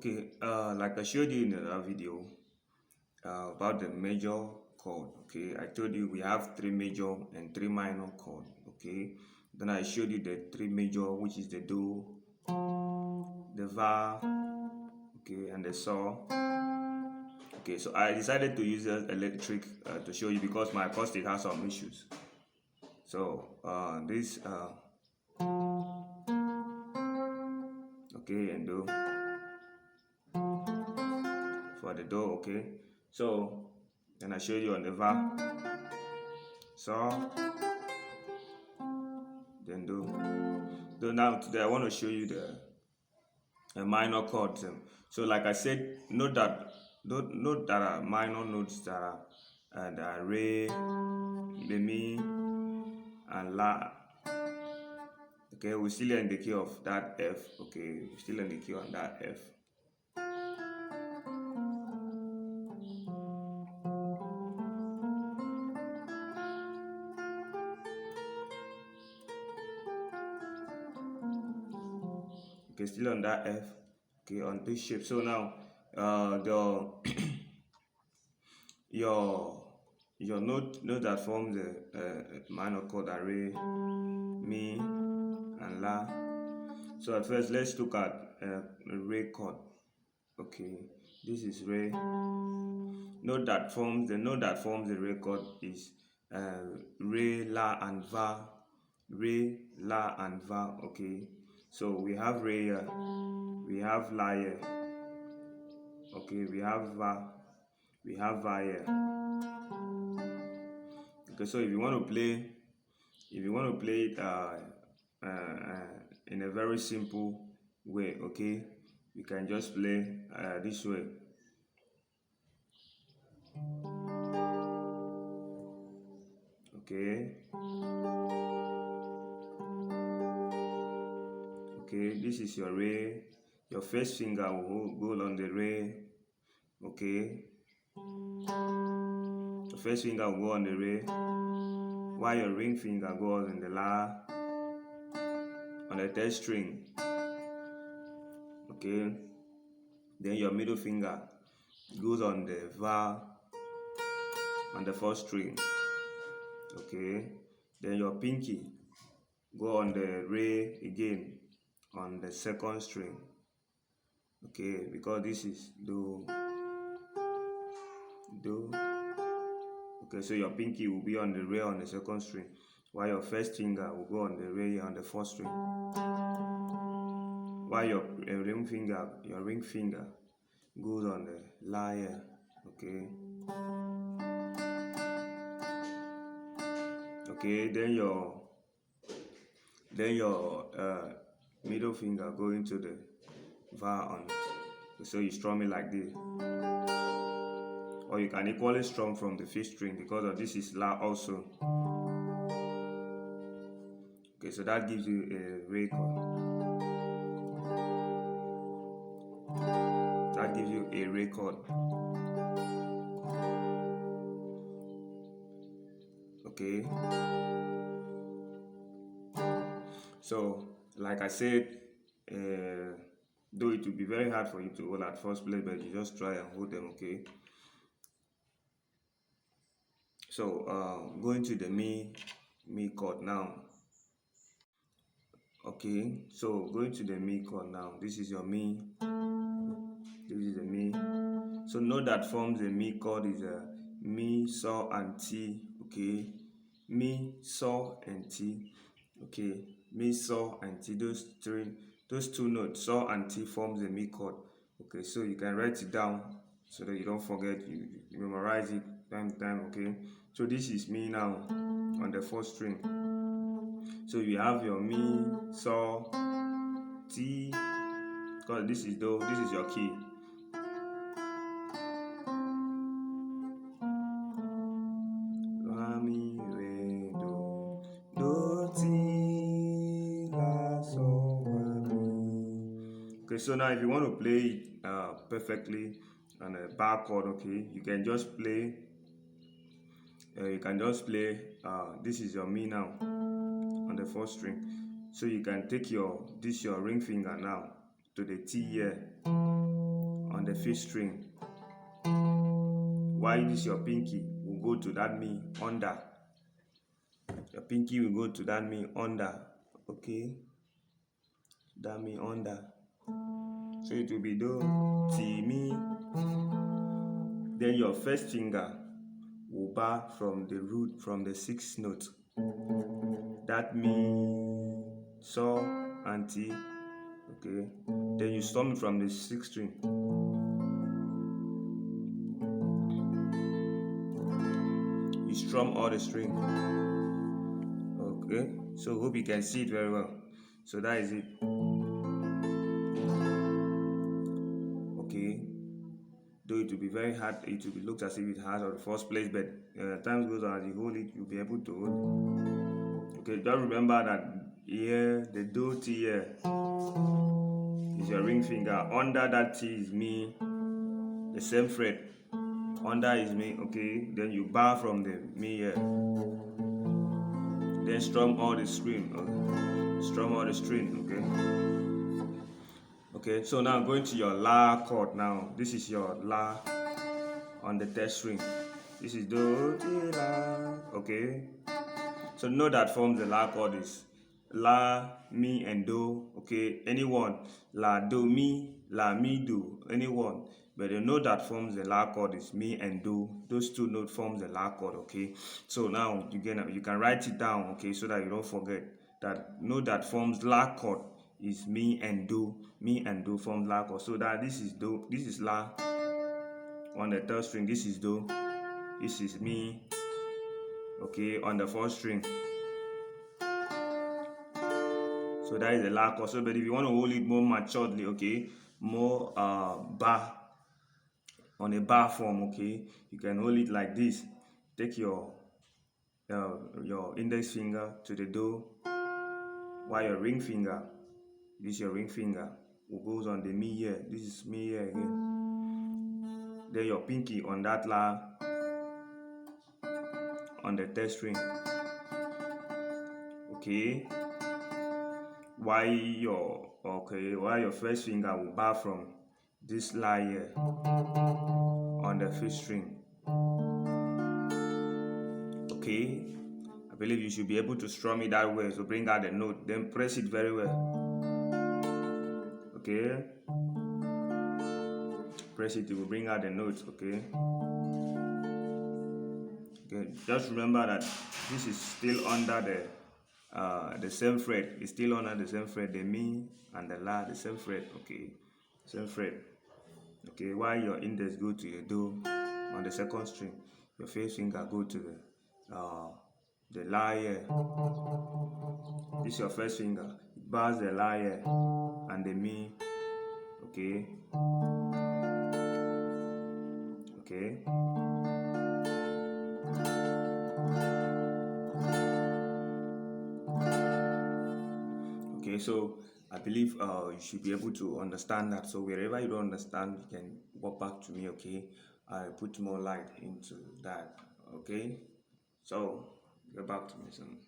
Okay, like I showed you in another video about the major chord. Okay, I told you we have three major and three minor chord. Okay, then I showed you the three major, which is the do, the va, okay, and the saw. Okay, so I decided to use the electric to show you because my acoustic has some issues. So this okay, and do for the do. Okay, so then I show you on the va, saw, then do. So now today I want to show you the minor chords. So like I said, note that there are minor notes that are re, the mi, and la. Okay, we're still in the key of that F. Okay, we're still in the key on that F. Okay, still on that F. Okay, on this shape. So now the your note that forms the minor chord are re, mi, and la. So at first let's look at re chord. Okay, this is re. Note that forms the re chord is re, la, and va. Re, la, and va. Okay, so we have re here, we have la here. Okay, we have va here. Okay, so if you want to play it in a very simple way, okay, you can just play this way. Okay, this is your re. Your first finger will go on the re. Okay, the first finger will go on the re, while your ring finger goes on the la, on the third string. Okay, then your middle finger goes on the va, on the fourth string. Okay, then your pinky go on the re again on the second string. Okay, because this is do. Okay, so your pinky will be on the re on the second string, while your first finger will go on the re on the fourth string, while your ring finger goes on the la here. Okay, then your middle finger go into the va on. So you strum it like this, or you can equally strum from the fifth string because of this is la also. Okay, so that gives you a re chord. That gives you a re chord. Okay, so like I said, though it will be very hard for you to hold at first place, but you just try and hold them. Okay, so going to the mi chord now. Okay, so going to the mi chord now. This is your mi. This is the mi. So note that forms the mi chord is a mi, saw, and ti. Okay, mi, saw, and ti. Okay, mi, saw, and ti. Those two notes, saw and ti, forms the mi chord. Okay, so you can write it down so that you don't forget. You memorize it time to time. Okay, so this is mi now on the fourth string. So you have your mi, saw, ti, because this is do, this is your key. La, mi, re, do, ti, la, sol, la, mi. Okay, so now if you want to play it perfectly on a bar chord, okay, you can just play. This is your mi now on the fourth string. So you can take your ring finger now to the T here. the fifth string. While this your pinky will go to that mi under. Your pinky will go to that mi under. Okay, that mi under. So it will be do, ti, mi. Then your first finger will bar from the root, from the sixth note. That mi, so, and ti. Okay. Then you strum it from the sixth string. You strum all the string. Okay. So hope you can see it very well. So that is it. Okay. Though it will be very hard, it will be looked as if it has on the first place, but times goes on as you hold it, you'll be able to hold it. Okay, just remember that here, the do T here is your ring finger. Under that T is mi, the same fret. Under is mi, okay? Then you bar from the mi here. Then strum all the string, okay? Strum all the string, okay? Okay, so now going to your La chord now. This is your La on the third string. This is do, ti, la, okay? So know that forms the La chord is La, mi, and do, okay? Anyone, La, do, mi, do, anyone. But the note that forms the La chord is mi and do. Those two notes forms the La chord, okay? So now you can write it down, okay, so that you don't forget that note that forms La chord is mi and do. Mi and do forms La chord. So that this is do, this is La on the third string. This is do, this is mi, okay, on the fourth string. So that is the La chord. So, but if you want to hold it more maturely, okay, more bar, on a bar form, okay, you can hold it like this. Take your index finger to the do, while your ring finger, this is your ring finger, who goes on the mi here. This is mi here again. Then your pinky on that La on the third string, okay. While your first finger will bar from this La here on the fifth string. Okay, I believe you should be able to strum it that way, so bring out the note, then press it very well. Okay, press it, it will bring out the notes. Okay, okay, just remember that this is still under the same fret. It's still under the same fret, the mi and the La, the same fret. Okay, same fret. Okay, while your index go to your do on the second string, your first finger go to the La here. This is your first finger. It bars the La here and the mi. Okay. Okay. Okay, so I believe you should be able to understand that. So wherever you don't understand, you can walk back to me, okay? I put more light into that, okay? So get back to me soon.